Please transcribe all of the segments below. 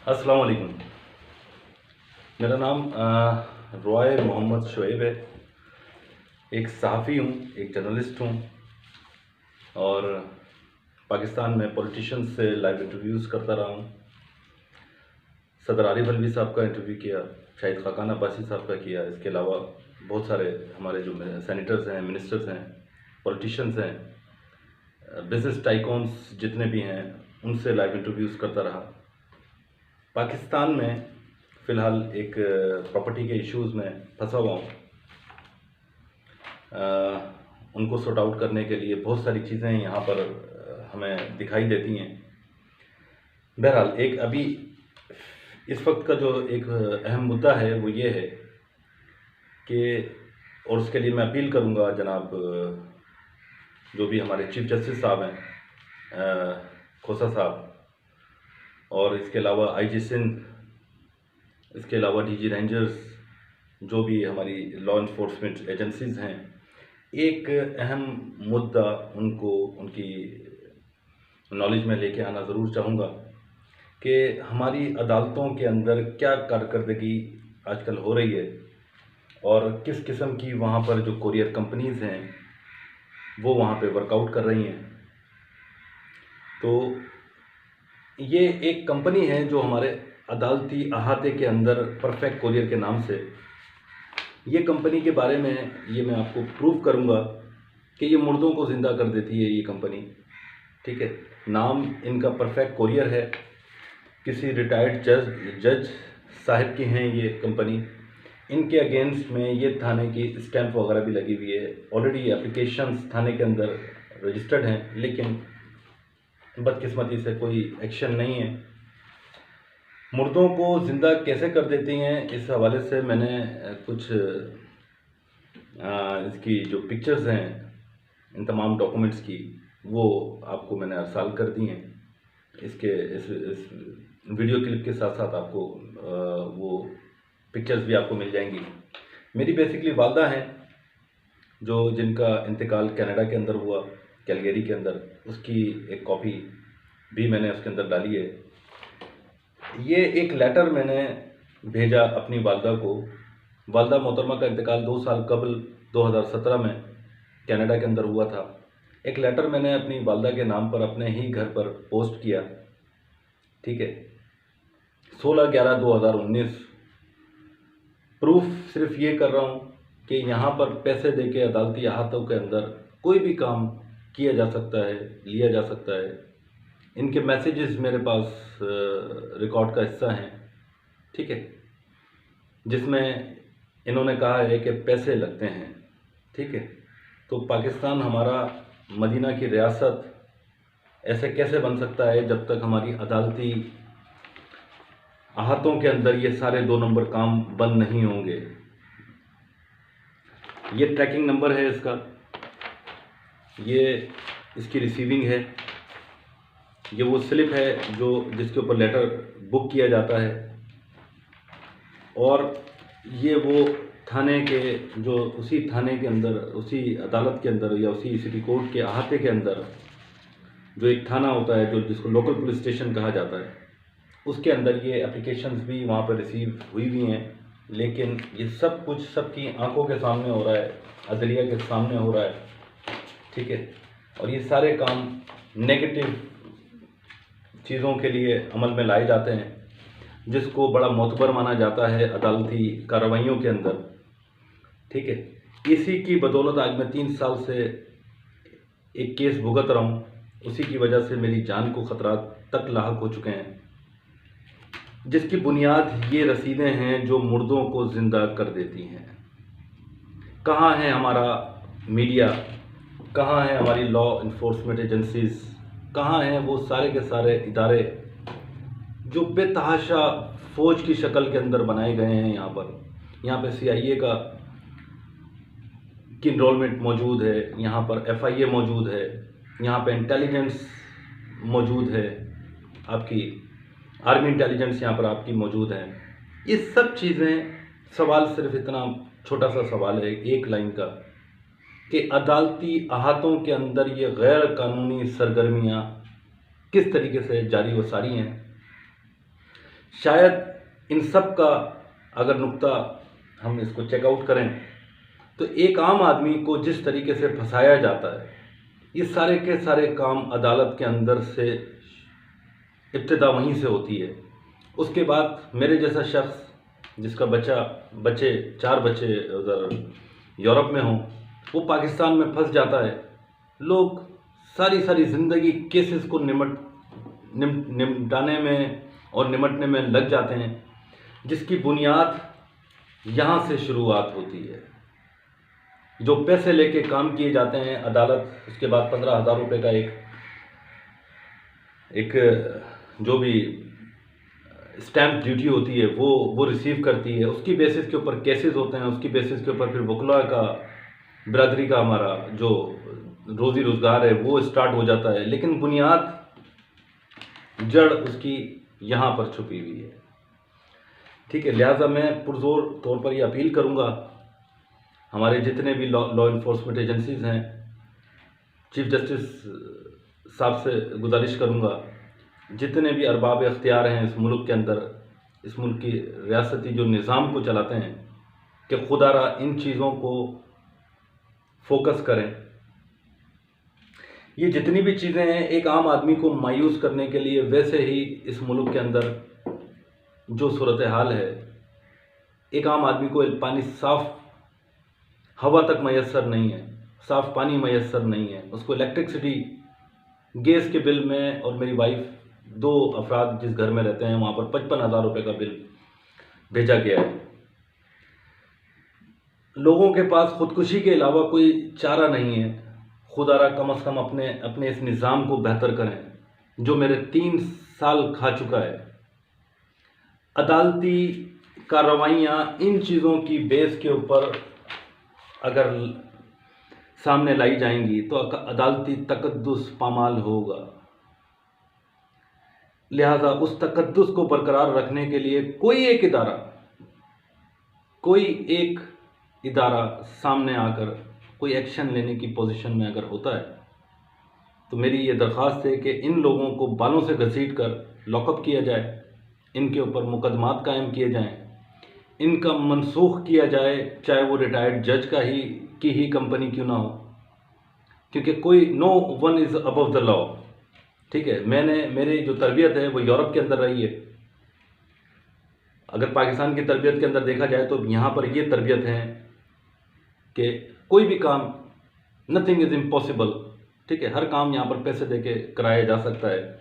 अस्सलाम वालेकुम। मेरा नाम रॉय मोहम्मद शुएब है। एक सहाफ़ी हूँ, एक जर्नलिस्ट हूँ और पाकिस्तान में पॉलिटिशियंस से लाइव इंटरव्यूज़ करता रहा हूँ। सदर आरिफ अलवी साहब का इंटरव्यू किया, शाहिद खाकान अब्बासी साहब का किया। इसके अलावा बहुत सारे हमारे जो सेनेटर्स हैं, मिनिस्टर्स हैं, पॉलिटिशियंस हैं, बिजनेस टाइकॉन्स जितने भी हैं, उनसे लाइव इंटरव्यूज़ करता रहा। पाकिस्तान में फ़िलहाल एक प्रॉपर्टी के इश्यूज़ में फंसा हुआ हूँ। उनको सॉर्ट आउट करने के लिए बहुत सारी चीज़ें यहाँ पर हमें दिखाई देती हैं। बहरहाल एक अभी इस वक्त का जो एक अहम मुद्दा है वो ये है कि, और उसके लिए मैं अपील करूँगा जनाब जो भी हमारे चीफ जस्टिस साहब हैं, खोसा साहब, और इसके अलावा आईजी सिंध, इसके अलावा डीजी रेंजर्स, जो भी हमारी लॉ इन्फोर्समेंट एजेंसीज़ हैं, एक अहम मुद्दा उनको उनकी नॉलेज में लेके आना ज़रूर चाहूँगा कि हमारी अदालतों के अंदर क्या कारकर्दगी आजकल हो रही है और किस किस्म की वहाँ पर जो कोरियर कंपनीज़ हैं वो वहाँ पे वर्कआउट कर रही हैं। तो ये एक कंपनी है जो हमारे अदालती अहाते के अंदर परफेक्ट कोरियर के नाम से, ये कंपनी के बारे में ये मैं आपको प्रूव करूँगा कि ये मुर्दों को ज़िंदा कर देती है ये कंपनी। ठीक है, नाम इनका परफेक्ट कोरियर है, किसी रिटायर्ड जज साहिब की हैं ये कंपनी। इनके अगेंस्ट में ये थाने की स्टैंप वगैरह भी लगी हुई है, ऑलरेडी एप्लीकेशंस थाने के अंदर रजिस्टर्ड हैं, लेकिन बदकिस्मती से कोई एक्शन नहीं है। मुर्दों को ज़िंदा कैसे कर देती हैं, इस हवाले से मैंने कुछ इसकी जो पिक्चर्स हैं इन तमाम डॉक्यूमेंट्स की, वो आपको मैंने अरसाल कर दी हैं। इसके इस वीडियो क्लिप के साथ साथ आपको वो पिक्चर्स भी आपको मिल जाएंगी। मेरी बेसिकली वालदा हैं जो जिनका इंतकाल कनाडा के अंदर हुआ, कैलगरी के अंदर, उसकी एक कॉपी भी मैंने उसके अंदर डाली है। ये एक लेटर मैंने भेजा अपनी वालदा को। वालदा मोहतरमा का इंतकाल 2 साल कबल 2017 में कनाडा के अंदर हुआ था। एक लेटर मैंने अपनी वालदा के नाम पर अपने ही घर पर पोस्ट किया। ठीक है, 16/11/2019। प्रूफ सिर्फ ये कर रहा हूँ कि यहाँ पर पैसे देके अदालती अहातों के अंदर कोई भी काम किया जा सकता है, लिया जा सकता है। इनके मैसेजेस मेरे पास रिकॉर्ड का हिस्सा हैं। ठीक है, जिसमें इन्होंने कहा है कि पैसे लगते हैं। ठीक है, तो पाकिस्तान हमारा मदीना की रियासत ऐसे कैसे बन सकता है जब तक हमारी अदालती अहातों के अंदर ये सारे 2 नंबर काम बंद नहीं होंगे। ये ट्रैकिंग नंबर है इसका, ये इसकी रिसीविंग है, ये वो स्लिप है जो जिसके ऊपर लेटर बुक किया जाता है, और ये वो थाने के जो उसी थाने के अंदर, उसी अदालत के अंदर या उसी सिटी कोर्ट के अहाते के अंदर जो एक थाना होता है, जो जिसको लोकल पुलिस स्टेशन कहा जाता है, उसके अंदर ये एप्लीकेशंस भी वहाँ पर रिसीव हुई हुई हैं। लेकिन ये सब कुछ सबकी आंखों के सामने हो रहा है, अदलिया के सामने हो रहा है। ठीक है, और ये सारे काम नेगेटिव चीज़ों के लिए अमल में लाए जाते हैं, जिसको बड़ा मोतबर माना जाता है अदालती कार्रवाइयों के अंदर। ठीक है, इसी की बदौलत आज मैं 3 साल से एक केस भुगत रहा हूँ। उसी की वजह से मेरी जान को ख़तरा तक लाहक हो चुके हैं, जिसकी बुनियाद ये रसीदें हैं जो मुर्दों को ज़िंदा कर देती हैं। कहाँ है हमारा मीडिया, कहाँ है हमारी लॉ इन्फोर्समेंट एजेंसीज़, कहाँ हैं वो सारे के सारे इदारे जो बेतहाशा फ़ौज की शक्ल के अंदर बनाए गए हैं। यहाँ पे CIA की इनरोलमेंट मौजूद है, यहाँ पर FIA मौजूद है, यहाँ पे इंटेलिजेंस मौजूद है, आपकी आर्मी इंटेलिजेंस यहाँ पर आपकी मौजूद है। ये सब चीज़ें, सवाल सिर्फ इतना छोटा सा सवाल है एक लाइन का कि अदालती अहातों के अंदर ये गैर कानूनी सरगर्मियाँ किस तरीके से जारी व सारी हैं। शायद इन सब का अगर नुक्ता हम इसको चेकआउट करें तो एक आम आदमी को जिस तरीके से फंसाया जाता है, ये सारे के सारे काम अदालत के अंदर से इब्तिदा वहीं से होती है। उसके बाद मेरे जैसा शख्स जिसका बच्चे 4 बच्चे उधर यूरोप में हों, वो पाकिस्तान में फंस जाता है। लोग सारी ज़िंदगी केसेस को निपटाने में और निमटने में लग जाते हैं, जिसकी बुनियाद यहाँ से शुरुआत होती है। जो पैसे लेके काम किए जाते हैं अदालत, उसके बाद 15,000 रुपये का एक जो भी स्टैम्प ड्यूटी होती है वो रिसीव करती है। उसकी बेसिस के ऊपर केसेस होते हैं, उसकी बेसिस के ऊपर फिर वकला का, बिरादरी का हमारा जो रोज़ी रोज़गार है वो स्टार्ट हो जाता है। लेकिन बुनियाद, जड़ उसकी यहाँ पर छुपी हुई है। ठीक है, लिहाजा मैं पुरजोर तौर पर ये अपील करूँगा हमारे जितने भी लॉ इन्फोर्समेंट एजेंसीज़ हैं, चीफ जस्टिस साहब से गुजारिश करूँगा, जितने भी अरबाब इख्तियार हैं इस मुल्क के अंदर, इस मुल्क की रियासती जो निज़ाम को चलाते हैं, कि खुदारा इन चीज़ों को फोकस करें। ये जितनी भी चीज़ें हैं एक आम आदमी को मायूस करने के लिए, वैसे ही इस मुल्क के अंदर जो सूरत हाल है, एक आम आदमी को पानी साफ़ हवा तक मैसर नहीं है, साफ़ पानी मैसर नहीं है। उसको इलेक्ट्रिसिटी, गैस के बिल में, और मेरी वाइफ 2 अफराद जिस घर में रहते हैं वहाँ पर 55,000 रुपये का बिल भेजा गया है। लोगों के पास खुदकुशी के अलावा कोई चारा नहीं है। खुदारा कम अज़ कम अपने इस निज़ाम को बेहतर करें जो मेरे 3 साल खा चुका है। अदालती कार्रवाइयाँ इन चीज़ों की बेस के ऊपर अगर सामने लाई जाएंगी तो अदालती तकद्दुस पामाल होगा। लिहाजा उस तकद्दुस को बरकरार रखने के लिए कोई एक इदारा सामने आकर कोई एक्शन लेने की पोजीशन में अगर होता है तो मेरी ये दरख्वास्त है कि इन लोगों को बालों से घसीट कर लॉकअप किया जाए, इनके ऊपर मुकदमात कायम किए जाएं, इनका मनसूख किया जाए, चाहे वो रिटायर्ड जज की ही कंपनी क्यों ना हो, क्योंकि कोई no one is above the law. ठीक है, मेरी जो तरबियत है वो यूरोप के अंदर रही है। अगर पाकिस्तान की तरबियत के अंदर देखा जाए तो यहाँ पर ये तरबियत है कि कोई भी काम, नथिंग इज़ इम्पॉसिबल। ठीक है, हर काम यहाँ पर पैसे देके कराया जा सकता है,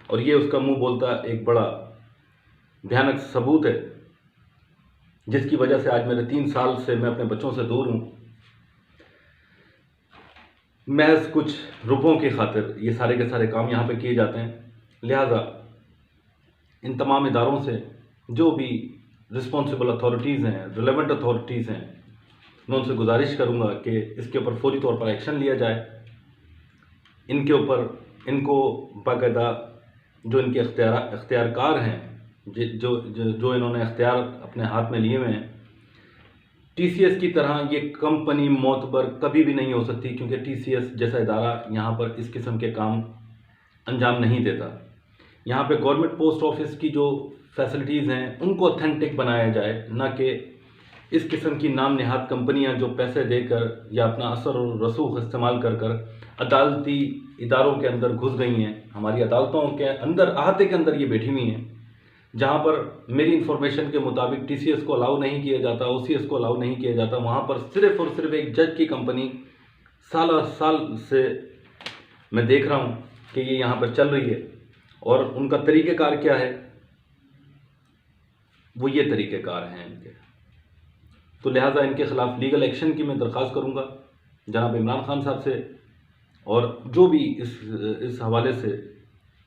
और ये उसका मुंह बोलता एक बड़ा भयानक सबूत है, जिसकी वजह से आज मेरे 3 साल से मैं अपने बच्चों से दूर हूँ। महज कुछ रुपयों की खातिर ये सारे के सारे काम यहाँ पे किए जाते हैं। लिहाजा इन तमाम इदारों से जो भी रिस्पॉन्सिबल अथॉरिटीज़ हैं, रिलेवेंट अथॉरिटीज़ हैं, मैं उनसे गुजारिश करूँगा कि इसके ऊपर फौरी तौर पर एक्शन लिया जाए। इनके ऊपर इनको बाकायदा जो इनके इख्तियारकार हैं, जो इन्होंने इख्तियार अपने हाथ में लिए हुए हैं, TCS की तरह ये कंपनी मोतबर कभी भी नहीं हो सकती, क्योंकि TCS जैसा इदारा यहाँ पर इस किस्म के काम अंजाम नहीं देता। यहाँ पे गवर्नमेंट पोस्ट ऑफिस की जो फैसिलिटीज़ हैं उनको ऑथेंटिक बनाया जाए, ना कि इस किस्म की नाम नेहाद कंपनियाँ जो पैसे देकर या अपना असर और रसूख इस्तेमाल कर अदालती इदारों के अंदर घुस गई हैं। हमारी अदालतों के अंदर, अहाते के अंदर ये बैठी हुई हैं, जहाँ पर मेरी इन्फॉर्मेशन के मुताबिक TCS को अलाउ नहीं किया जाता, OCS को अलाउ नहीं किया जाता। वहाँ पर सिर्फ़ और सिर्फ एक जज की कंपनी साल से मैं देख रहा हूँ कि ये यहाँ पर चल रही है, और उनका तरीक़ेकार क्या है, वो ये तरीक़ेकार हैं इनके। तो लिहाजा इनके ख़िलाफ़ लीगल एक्शन की मैं दरख्वास्त करूँगा जनाब इमरान खान साहब से, और जो भी इस हवाले से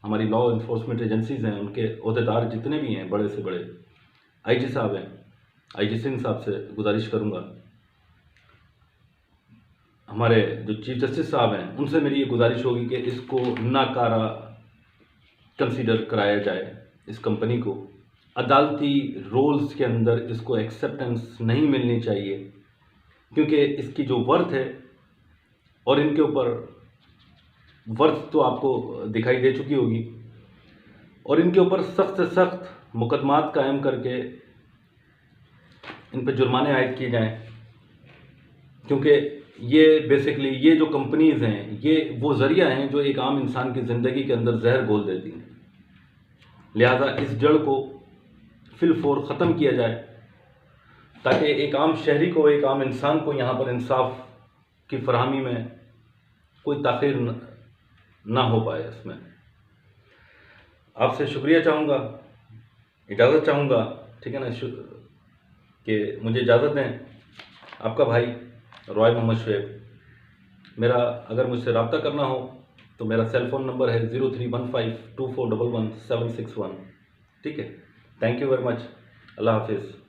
हमारी लॉ इन्फोर्समेंट एजेंसीज़ हैं, उनके अहदेदार जितने भी हैं, बड़े से बड़े IG साहब हैं, IG सिंह साहब से गुजारिश करूँगा, हमारे जो चीफ जस्टिस साहब हैं उनसे मेरी ये गुजारिश होगी कि इसको नाकारा कंसीडर कराया जाए। इस कंपनी को अदालती रोल्स के अंदर इसको एक्सेप्टेंस नहीं मिलनी चाहिए, क्योंकि इसकी जो वर्थ है, और इनके ऊपर वर्थ तो आपको दिखाई दे चुकी होगी, और इनके ऊपर सख्त से सख्त मुकदमात कायम करके इन पर जुर्माने आयद किए जाएं, क्योंकि ये बेसिकली ये जो कंपनीज़ हैं ये वो ज़रिया हैं जो एक आम इंसान की ज़िंदगी के अंदर जहर घोल देती हैं। लिहाजा इस जड़ को फिलफोर ख़त्म किया जाए ताकि एक आम शहरी को, एक आम इंसान को यहाँ पर इंसाफ की फरहमी में कोई ताख़ीर ना हो पाए। इसमें आपसे शुक्रिया चाहूँगा, इजाज़त चाहूँगा, ठीक है ना, कि मुझे इजाज़त दें। आपका भाई रॉय मोहम्मद शुएब। मेरा अगर मुझसे रब्ता करना हो तो मेरा सेल फ़ोन नंबर है 031524111761। ठीक है, थैंक यू वेरी मच। अल्लाह हाफिज़।